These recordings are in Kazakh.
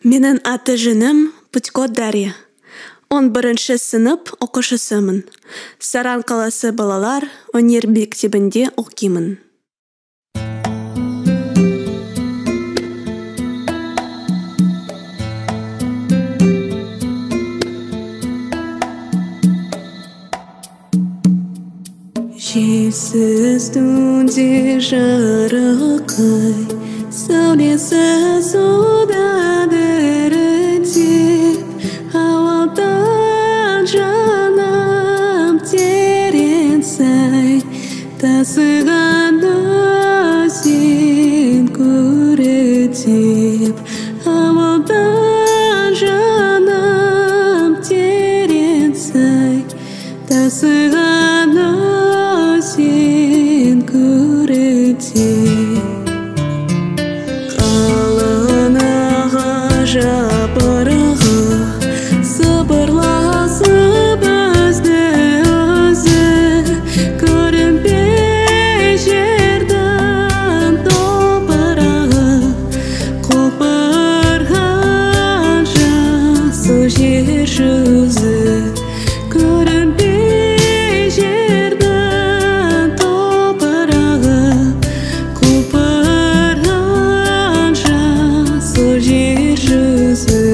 Менің аты жөнім Путько Дарья. 11-ші сынып оқушысымын. Саран қаласы балалар өнер мектебінде оқимын. Желсіз түнде жарықай, сәулесі суда дірілдеп, ауылдан жаным терең сай, тасығаны сен көріп, ауылдан жаным терең сай, тасығаны сен көріп. Қалың жапырағы сыбырласып бізді өзі, көрінбей жердің топырағы, құлпырған жасыл жер жүзі, көрінбей жердің топырағы, құлпырған жасыл жер жүзі.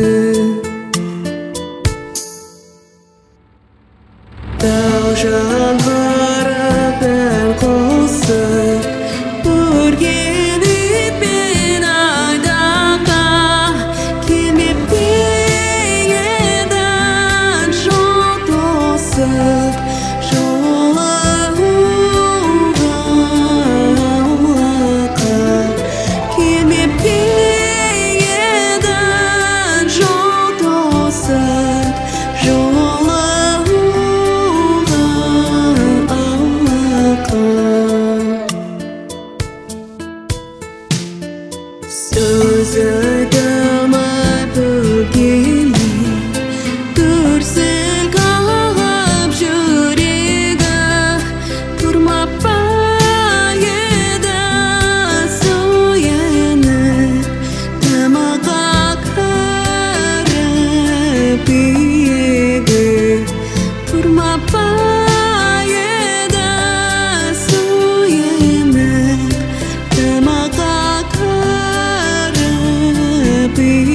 Тау жаңбырымен қосып, үрген итпен айдаққа, келмеп пе едің жол тосып, жолығуға аулаққа, келмеп пе едің жол тосып, жолығуға аулаққа. Сөз айтылмай бөгелмей, дүрсіл қағып жүрегі, тұрмап па еді сүйеніп, тамаққа кіріп иегі, тұрмап па еді сүйеніп, тамаққа кіріп иегі.